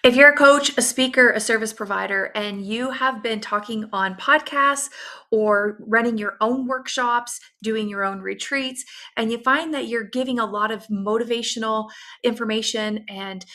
If you're a coach, a speaker, a service provider, and you have been talking on podcasts or running your own workshops, doing your own retreats, and you find that you're giving a lot of motivational information and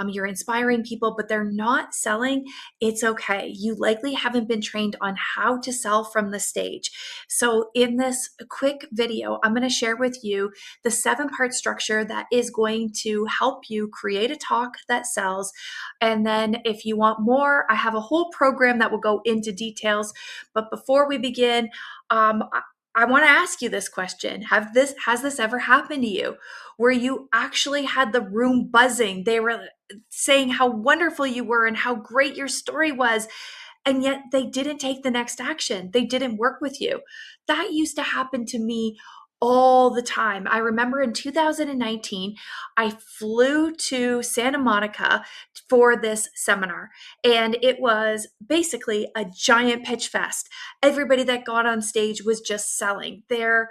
you're inspiring people, but they're not selling, it's okay. You likely haven't been trained on how to sell from the stage. So, in this quick video, I'm going to share with you the 7-part structure that is going to help you create a talk that sells. And then if you want more, I have a whole program that will go into details. But before we begin, I want to ask you this question. Has this ever happened to you where you actually had the room buzzing? They were saying how wonderful you were and how great your story was, and yet they didn't take the next action. They didn't work with you. That used to happen to me all the time. I remember in 2019, I flew to Santa Monica for this seminar, and it was basically a giant pitch fest. Everybody that got on stage was just selling. There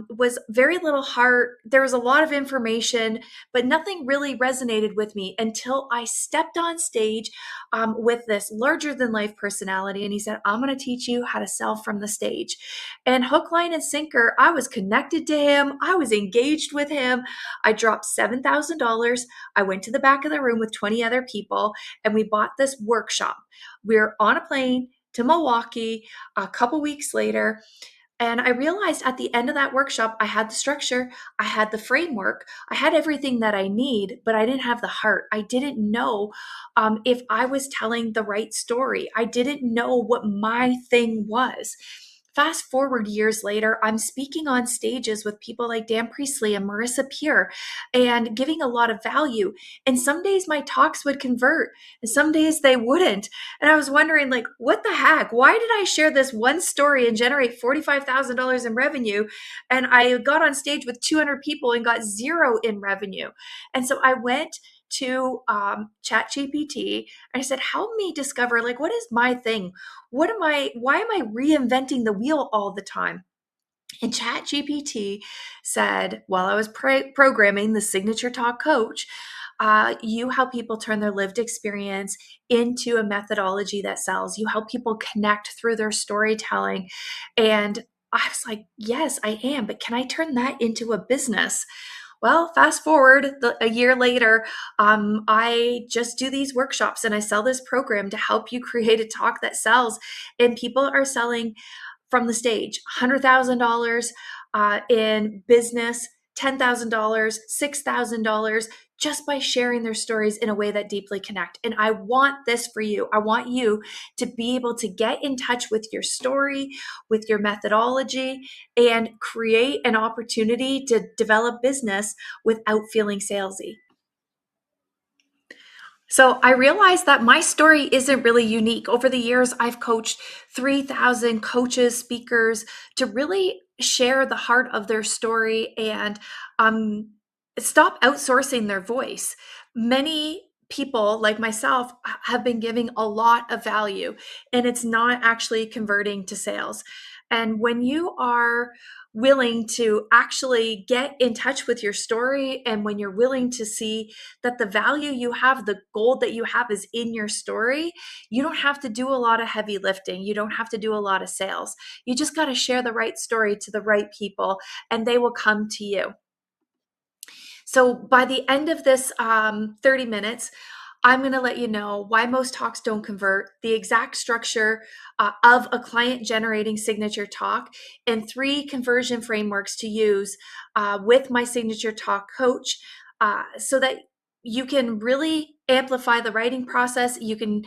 was very little heart. There was a lot of information, but nothing really resonated with me until I stepped on stage with this larger than life personality. And he said, I'm going to teach you how to sell from the stage. And hook, line, and sinker, I was connected to him. I was engaged with him. I dropped $7,000. I went to the back of the room with 20 other people, and we bought this workshop. We're on a plane to Milwaukee a couple weeks later. And I realized at the end of that workshop, I had the structure, I had the framework, I had everything that I need, but I didn't have the heart. I didn't know if I was telling the right story. I didn't know what my thing was. Fast forward years later, I'm speaking on stages with people like Dan Priestley and Marissa Peer and giving a lot of value. And some days my talks would convert, and some days they wouldn't. And I was wondering, like, what the heck? Why did I share this one story and generate $45,000 in revenue? And I got on stage with 200 people and got zero in revenue. And so I went to ChatGPT. I said, help me discover, like, what is my thing? Why am I reinventing the wheel all the time? And ChatGPT said, while I was programming the Signature Talk Coach, you help people turn their lived experience into a methodology that sells. You help people connect through their storytelling. And I was like, yes, I am, but can I turn that into a business? Well, fast forward a year later, I just do these workshops and I sell this program to help you create a talk that sells. And people are selling from the stage $100,000 in business, $10,000, $6,000 just by sharing their stories in a way that deeply connect. And I want this for you. I want you to be able to get in touch with your story, with your methodology, and create an opportunity to develop business without feeling salesy. So I realized that my story isn't really unique. Over the years, I've coached 3,000 coaches, speakers to really share the heart of their story and stop outsourcing their voice. Many people like myself have been giving a lot of value, and it's not actually converting to sales. And when you are willing to actually get in touch with your story, and when you're willing to see that the value you have, the gold that you have is in your story, you don't have to do a lot of heavy lifting. You don't have to do a lot of sales. You just got to share the right story to the right people, and they will come to you. So by the end of this 30 minutes, I'm going to let you know why most talks don't convert, the exact structure of a client generating signature talk, and 3 conversion frameworks to use with my signature talk coach so that you can really amplify the writing process. You can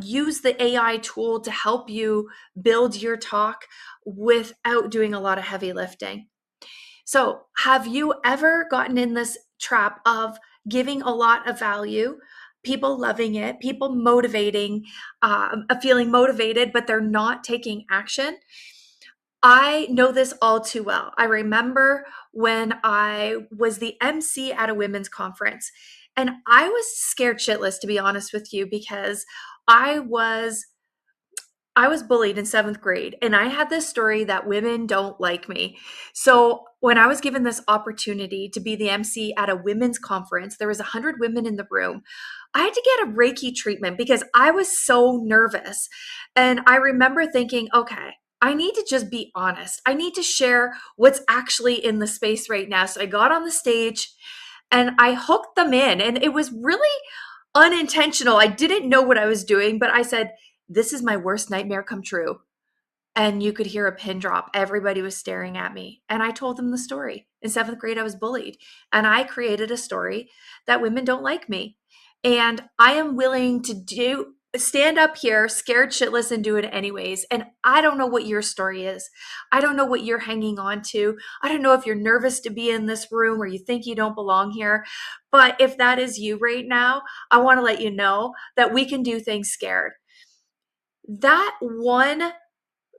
use the AI tool to help you build your talk without doing a lot of heavy lifting. So, have you ever gotten in this trap of giving a lot of value, people loving it, people feeling motivated, but they're not taking action? I know this all too well. I remember when I was the MC at a women's conference, and I was scared shitless, to be honest with you, because I was I was bullied in seventh grade, and I had this story that women don't like me. So when I was given this opportunity to be the MC at a women's conference, there was 100 women in the room. I had to get a Reiki treatment because I was so nervous. And I remember thinking, okay, I need to just be honest. I need to share what's actually in the space right now. So I got on the stage and I hooked them in, and it was really unintentional. I didn't know what I was doing, but I said, this is my worst nightmare come true. And you could hear a pin drop. Everybody was staring at me. And I told them the story. In seventh grade, I was bullied. And I created a story that women don't like me. And I am willing to stand up here scared shitless and do it anyways. And I don't know what your story is. I don't know what you're hanging on to. I don't know if you're nervous to be in this room or you think you don't belong here. But if that is you right now, I want to let you know that we can do things scared. That one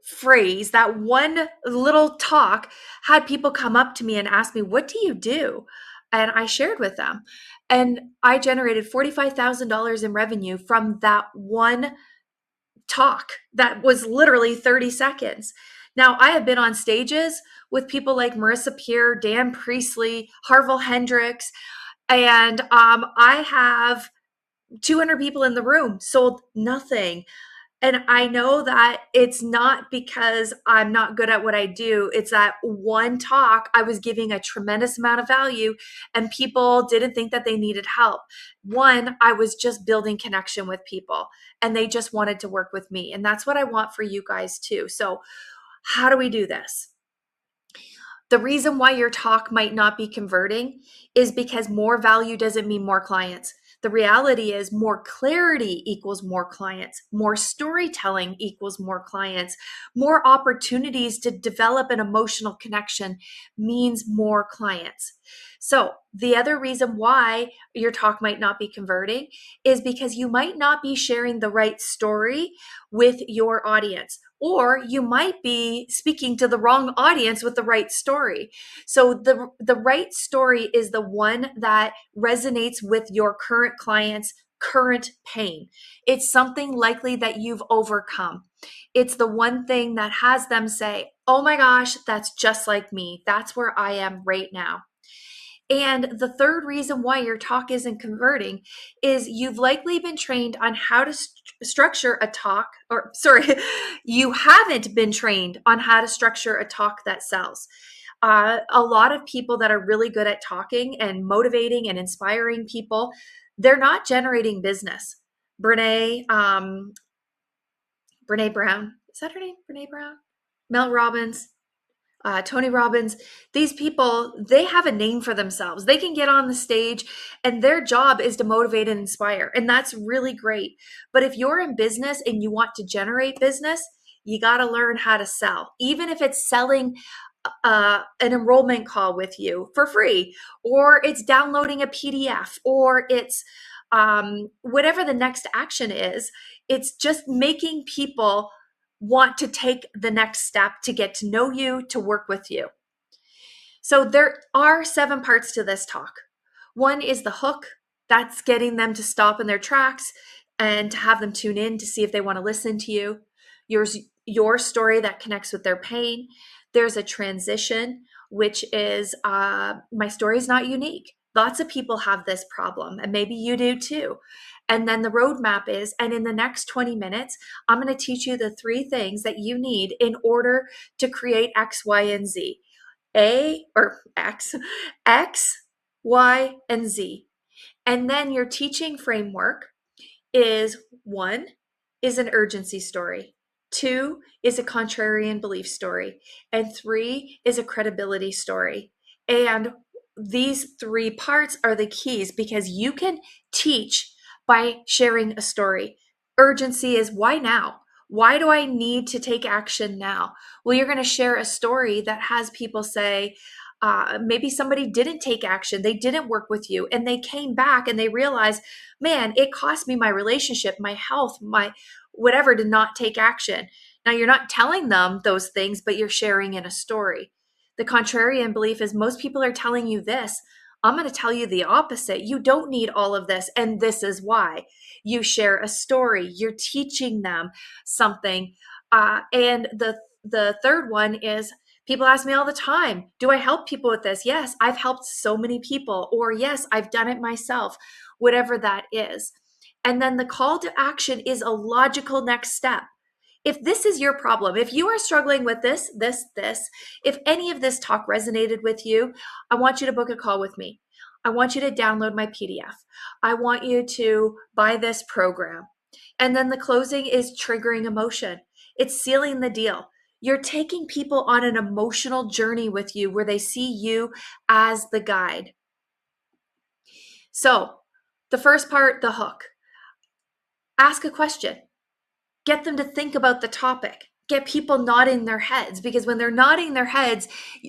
phrase, that one little talk had people come up to me and ask me, what do you do? And I shared with them. And I generated $45,000 in revenue from that one talk that was literally 30 seconds. Now, I have been on stages with people like Marissa Peer, Dan Priestley, Harville Hendrix, and I have 200 people in the room, sold nothing. And I know that it's not because I'm not good at what I do. It's that one talk, I was giving a tremendous amount of value and people didn't think that they needed help. One, I was just building connection with people and they just wanted to work with me. And that's what I want for you guys too. So how do we do this? The reason why your talk might not be converting is because more value doesn't mean more clients. The reality is more clarity equals more clients, more storytelling equals more clients, more opportunities to develop an emotional connection means more clients. So the other reason why your talk might not be converting is because you might not be sharing the right story with your audience, or you might be speaking to the wrong audience with the right story. So the right story is the one that resonates with your current client's current pain. It's something likely that you've overcome. It's the one thing that has them say, oh my gosh, that's just like me. That's where I am right now. And the third reason why your talk isn't converting is you've likely been trained on how to structure a talk, or sorry, you haven't been trained on how to structure a talk that sells. A lot of people that are really good at talking and motivating and inspiring people, they're not generating business. Brene Brown, is that her name? Brene Brown? Mel Robbins, Tony Robbins, these people, they have a name for themselves. They can get on the stage and their job is to motivate and inspire. And that's really great. But if you're in business and you want to generate business, you got to learn how to sell, even if it's selling an enrollment call with you for free, or it's downloading a PDF, or it's whatever the next action is. It's just making people want to take the next step to get to know you, to work with you. So there are 7 parts to this talk. One is the hook. That's getting them to stop in their tracks and to have them tune in to see if they want to listen to you. Your story that connects with their pain. There's a transition, which is my story is not unique. Lots of people have this problem, and maybe you do too. And then the roadmap is, and in the next 20 minutes, I'm going to teach you the 3 things that you need in order to create X, Y, and Z. X, Y, and Z. And then your teaching framework is 1 is an urgency story. 2 is a contrarian belief story. And 3 is a credibility story. And these 3 parts are the keys because you can teach by sharing a story. Urgency is why now? Why do I need to take action now? Well, you're going to share a story that has people say, maybe somebody didn't take action. They didn't work with you and they came back and they realized, man, it cost me my relationship, my health, my whatever to not take action. Now you're not telling them those things, but you're sharing in a story. The contrarian belief is most people are telling you this. I'm going to tell you the opposite. You don't need all of this, and this is why. You share a story, you're teaching them something. And the third one is, people ask me all the time, do I help people with this? Yes, I've helped so many people, or yes, I've done it myself, whatever that is. And then the call to action is a logical next step. If this is your problem, if you are struggling with this, if any of this talk resonated with you, I want you to book a call with me. I want you to download my PDF. I want you to buy this program. And then the closing is triggering emotion. It's sealing the deal. You're taking people on an emotional journey with you where they see you as the guide. So, the first part, the hook. Ask a question. Get them to think about the topic. Get people nodding their heads, because when they're nodding their heads,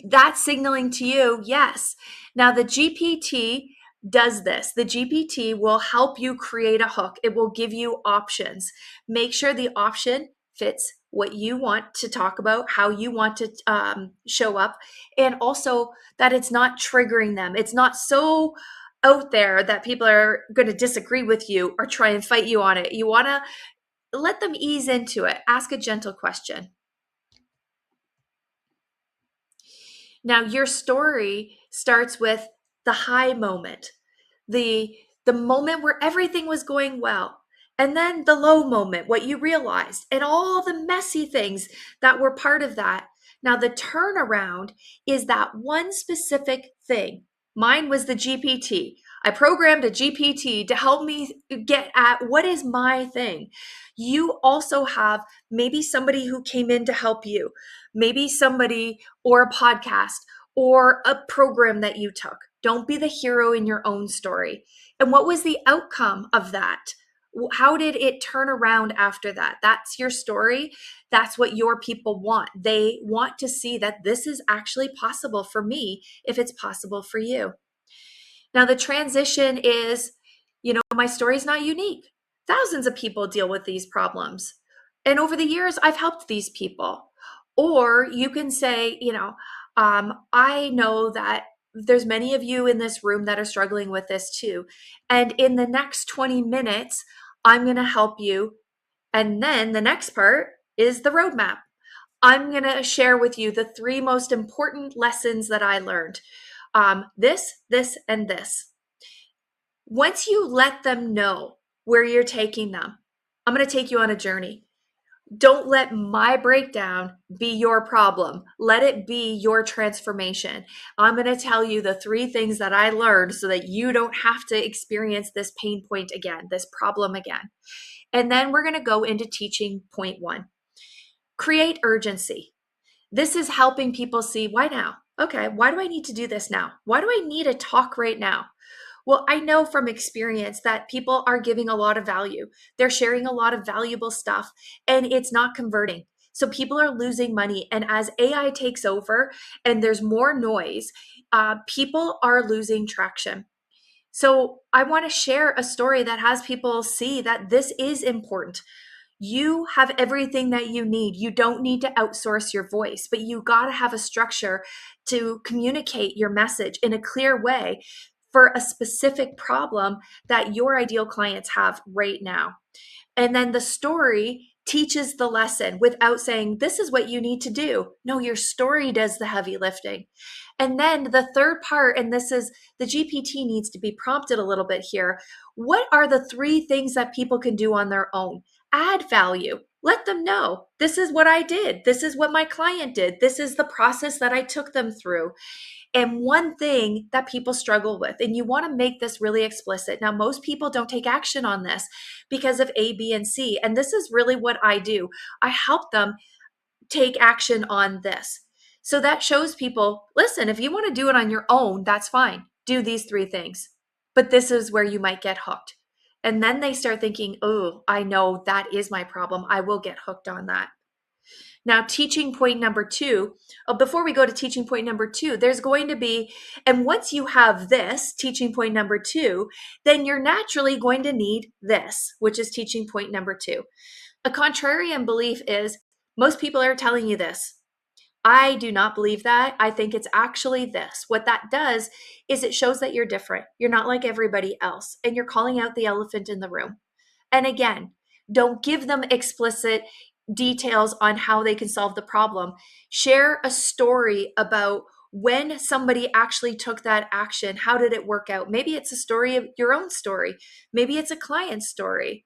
that's signaling to you, yes. Now, the GPT does this. The GPT will help you create a hook. It will give you options. Make sure the option fits what you want to talk about, how you want to show up, and also that it's not triggering them. It's not so out there that people are going to disagree with you or try and fight you on it. You want to let them ease into it. Ask a gentle question. Now, your story starts with the high moment, the moment where everything was going well, and then the low moment, what you realized, and all the messy things that were part of that. Now, the turnaround is that one specific thing. Mine was the GPT. I programmed a GPT to help me get at what is my thing. You also have maybe somebody who came in to help you, maybe somebody or a podcast or a program that you took. Don't be the hero in your own story. And what was the outcome of that? How did it turn around after that? That's your story. That's what your people want. They want to see that this is actually possible for me if it's possible for you. Now, the transition is, my story is not unique. Thousands of people deal with these problems. And over the years, I've helped these people. Or you can say, I know that there's many of you in this room that are struggling with this too. And in the next 20 minutes, I'm going to help you. And then the next part is the roadmap. I'm going to share with you the 3 most important lessons that I learned. This, and this. Once you let them know where you're taking them, I'm going to take you on a journey. Don't let my breakdown be your problem. Let it be your transformation. I'm going to tell you the 3 things that I learned so that you don't have to experience this pain point again, this problem again. And then we're going to go into teaching point 1. Create urgency. This is helping people see, why now? Okay, why do I need to do this now? Why do I need a talk right now? Well, I know from experience that people are giving a lot of value. They're sharing a lot of valuable stuff, and it's not converting. So people are losing money. And as AI takes over and there's more noise, people are losing traction. So I want to share a story that has people see that this is important. You have everything that you need. You don't need to outsource your voice, but you got to have a structure to communicate your message in a clear way for a specific problem that your ideal clients have right now. And then the story teaches the lesson without saying, this is what you need to do. No, your story does the heavy lifting. And then the third part, and this is the GPT needs to be prompted a little bit here. What are the 3 things that people can do on their own? Add value. Let them know, this is what I did. This is what my client did. This is the process that I took them through. And one thing that people struggle with, and you want to make this really explicit. Now, most people don't take action on this because of A, B, and C. And this is really what I do. I help them take action on this. So that shows people, listen, if you want to do it on your own, that's fine. Do these 3 things. But this is where you might get hooked. And then they start thinking, oh, I know that is my problem. I will get hooked on that. Now, teaching point number 2, before we go to teaching point number 2, there's going to be, and once you have this, teaching point number 2, then you're naturally going to need this, which is teaching point number 2. A contrarian belief is most people are telling you this. I do not believe that. I think it's actually this. What that does is it shows that you're different. You're not like everybody else, and you're calling out the elephant in the room. And again, don't give them explicit details on how they can solve the problem. Share a story about when somebody actually took that action. How did it work out? Maybe it's a story of your own story. Maybe it's a client's story.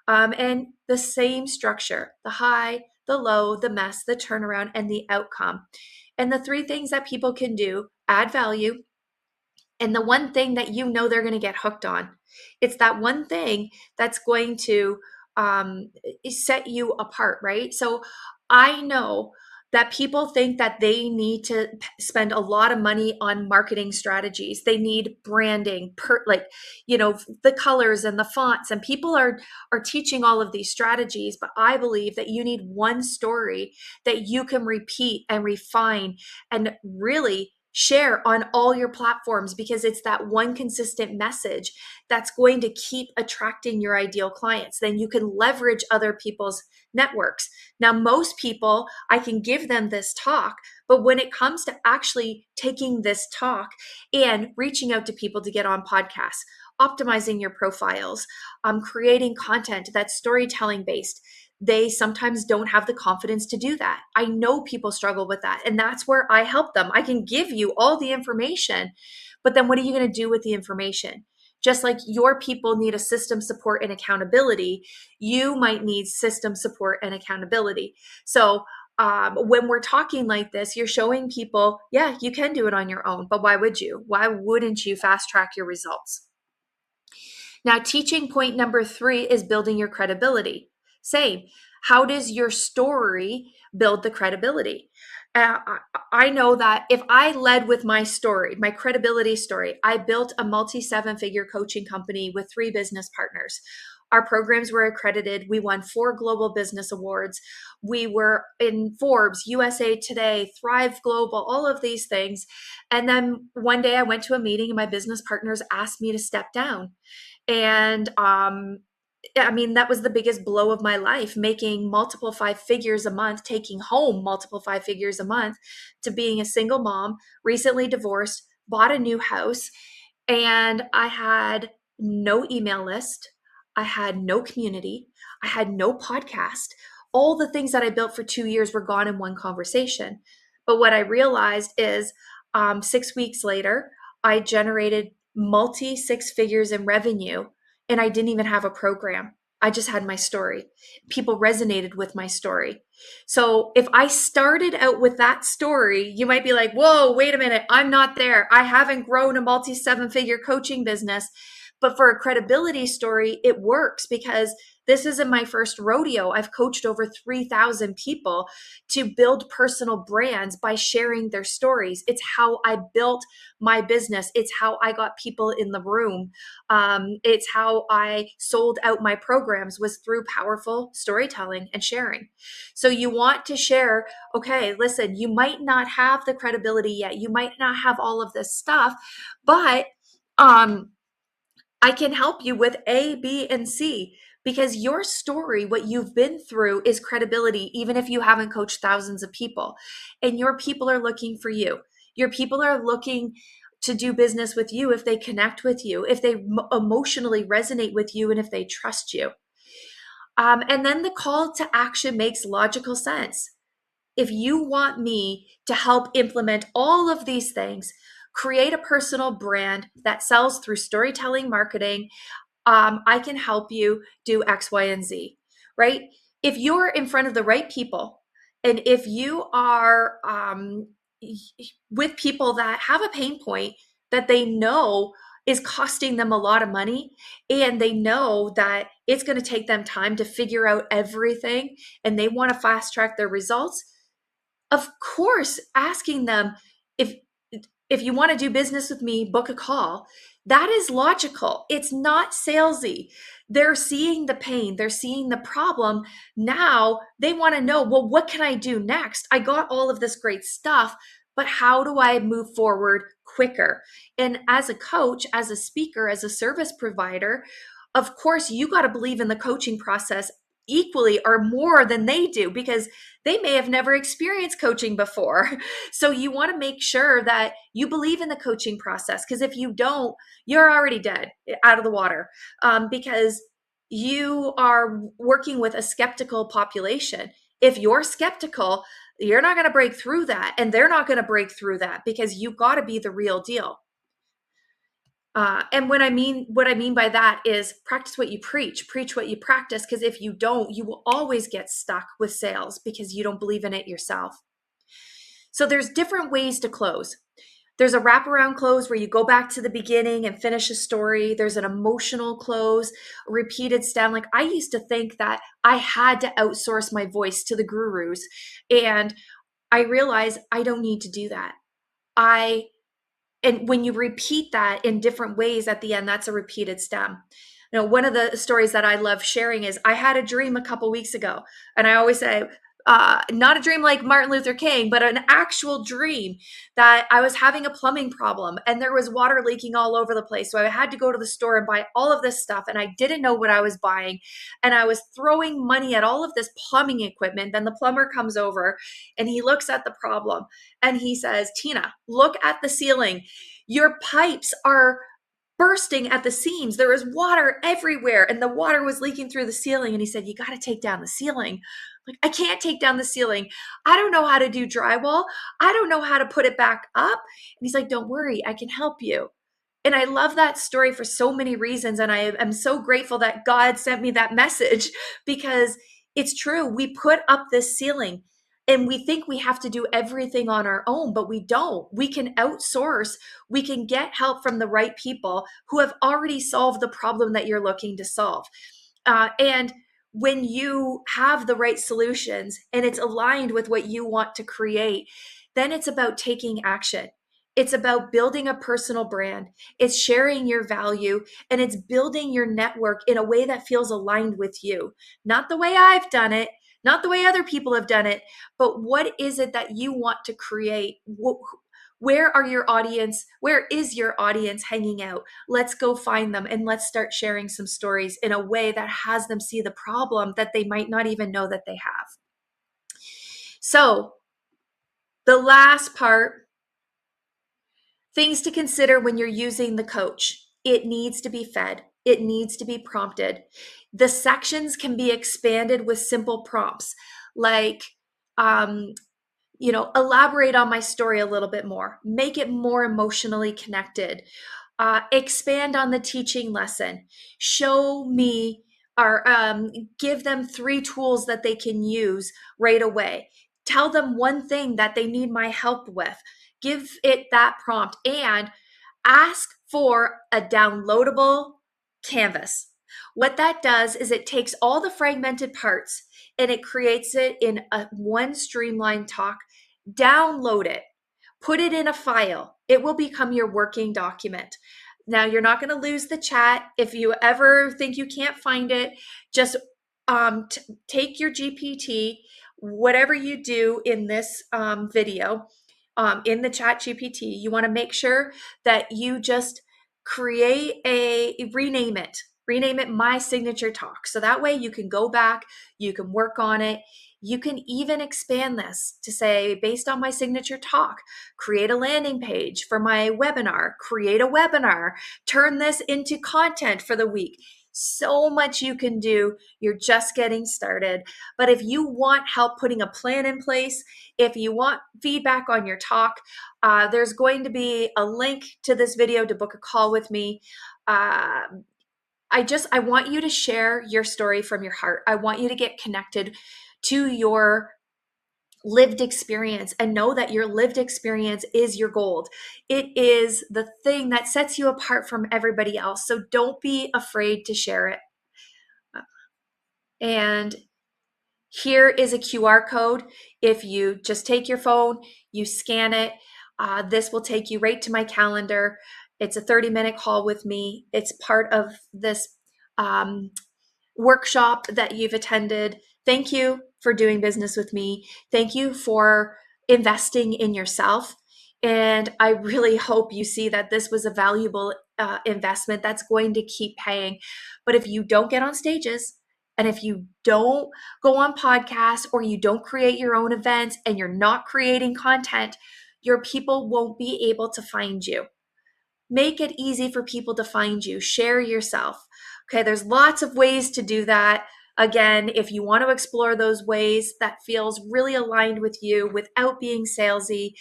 And the same structure, the high, the low, the mess, the turnaround, and the outcome. And the three things that people can do: add value, and the one thing that you know they're going to get hooked on. It's that one thing that's going to set you apart, right? So I know that people think that they need to spend a lot of money on marketing strategies. They need branding, the colors and the fonts, and people are teaching all of these strategies. But I believe that you need one story that you can repeat and refine and really share on all your platforms, because it's that one consistent message that's going to keep attracting your ideal clients. Then you can leverage other people's networks. Now, most people, I can give them this talk, but when it comes to actually taking this talk and reaching out to people to get on podcasts, optimizing your profiles, creating content that's storytelling based, they sometimes don't have the confidence to do that. I know people struggle with that, and that's where I help them. I can give you all the information, but then what are you going to do with the information? Just like your people need a system, support, and accountability, you might need system, support, and accountability. So when we're talking like this, you're showing people, yeah, you can do it on your own, but why would you? Why wouldn't you fast track your results? Now, teaching point number 3 is building your credibility. Same. How does your story build the credibility? I know that if I led with my story, my credibility story, I built a multi-7-figure coaching company with 3 business partners. Our programs were accredited. We won 4 global business awards. We were in Forbes, USA Today, Thrive Global, all of these things. And then one day I went to a meeting and my business partners asked me to step down. And that was the biggest blow of my life, making multiple 5 figures a month, taking home multiple 5 figures a month, to being a single mom, recently divorced, bought a new house, and I had no email list. I had no community. I had no podcast. All the things that I built for 2 years were gone in one conversation. But what I realized is 6 weeks later, I generated multi 6 figures in revenue, and I didn't even have a program. I just had my story. People resonated with my story. So if I started out with that story, you might be like, whoa, wait a minute, I'm not there. I haven't grown a multi 7-figure coaching business. But for a credibility story, it works because this isn't my first rodeo. I've coached over 3,000 people to build personal brands by sharing their stories. It's how I built my business. It's how I got people in the room. It's how I sold out my programs, was through powerful storytelling and sharing. So you want to share, okay, listen, you might not have the credibility yet. You might not have all of this stuff, but I can help you with A, B, and C, because your story, what you've been through, is credibility, even if you haven't coached thousands of people. And your people are looking for you. Your people are looking to do business with you if they connect with you, if they emotionally resonate with you, and if they trust you. And then the call to action makes logical sense. If you want me to help implement all of these things, create a personal brand that sells through storytelling marketing, I can help you do X, Y, and Z, right? If you're in front of the right people, and if you are with people that have a pain point that they know is costing them a lot of money, and they know that it's going to take them time to figure out everything, and they want to fast track their results, of course, asking them, if you want to do business with me, book a call. That is logical. It's not salesy. They're seeing the pain, they're seeing the problem. Now they want to know, well, what can I do next? I got all of this great stuff, but how do I move forward quicker? And as a coach, as a speaker, as a service provider, of course, you got to believe in the coaching process equally or more than they do because they may have never experienced coaching before. So you want to make sure that you believe in the coaching process, because if you don't, you're already dead, out of the water, because you are working with a skeptical population. If you're skeptical, you're not going to break through that, and they're not going to break through that, because you got to be the real deal. And what I mean by that is practice what you preach what you practice. Because if you don't, you will always get stuck with sales because you don't believe in it yourself. So there's different ways to close. There's a wraparound close where you go back to the beginning and finish a story. There's an emotional close, a repeated stem. Like, I used to think that I had to outsource my voice to the gurus, and I realized I don't need to do that. And when you repeat that in different ways at the end, that's a repeated stem. You know, one of the stories that I love sharing is I had a dream a couple weeks ago, and I always say, not a dream like Martin Luther King, but an actual dream that I was having a plumbing problem and there was water leaking all over the place. So I had to go to the store and buy all of this stuff, and I didn't know what I was buying. And I was throwing money at all of this plumbing equipment. Then the plumber comes over and he looks at the problem and he says, "Tina, look at the ceiling. Your pipes are bursting at the seams. There is water everywhere, and the water was leaking through the ceiling." And he said, "You got to take down the ceiling." Like, I can't take down the ceiling. I don't know how to do drywall. I don't know how to put it back up. And he's like, "Don't worry, I can help you." And I love that story for so many reasons. And I am so grateful that God sent me that message, because it's true. We put up this ceiling and we think we have to do everything on our own, but we don't. We can outsource. We can get help from the right people who have already solved the problem that you're looking to solve. And when you have the right solutions and it's aligned with what you want to create, then it's about taking action. It's about building a personal brand. It's sharing your value, and it's building your network in a way that feels aligned with you. Not the way I've done it, not the way other people have done it, but what is it that you want to create? Where are your audience? Where is your audience hanging out? Let's go find them, and let's start sharing some stories in a way that has them see the problem that they might not even know that they have. So the last part, things to consider when you're using the coach. It needs to be fed. It needs to be prompted. The sections can be expanded with simple prompts like, elaborate on my story a little bit more, make it more emotionally connected, expand on the teaching lesson, show me, or give them 3 tools that they can use right away. Tell them one thing that they need my help with. Give it that prompt, and ask for a downloadable canvas. What that does is it takes all the fragmented parts and it creates it in one streamlined talk. Download it, put it in a file. It will become your working document. Now, you're not going to lose the chat. If you ever think you can't find it, just take your GPT, whatever you do in this video, in the chat GPT, you want to make sure that you just rename it My Signature Talk. So that way you can go back, you can work on it. You can even expand this to say, based on my signature talk, create a landing page for my webinar, create a webinar, turn this into content for the week. So much you can do. You're just getting started. But if you want help putting a plan in place, if you want feedback on your talk, there's going to be a link to this video to book a call with me. I want you to share your story from your heart. I want you to get connected to your lived experience and know that your lived experience is your gold. It is the thing that sets you apart from everybody else. So don't be afraid to share it. And here is a QR code. If you just take your phone, you scan it, this will take you right to my calendar. It's a 30-minute call with me. It's part of this workshop that you've attended. Thank you for doing business with me. Thank you for investing in yourself. And I really hope you see that this was a valuable investment that's going to keep paying. But if you don't get on stages, And if you don't go on podcasts or you don't create your own events and you're not creating content, your people won't be able to find you. Make it easy for people to find you. Share yourself. Okay, there's lots of ways to do that. Again, if you want to explore those ways that feels really aligned with you without being salesy,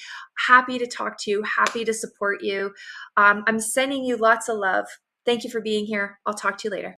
happy to talk to you, happy to support you. I'm sending you lots of love. Thank you for being here. I'll talk to you later.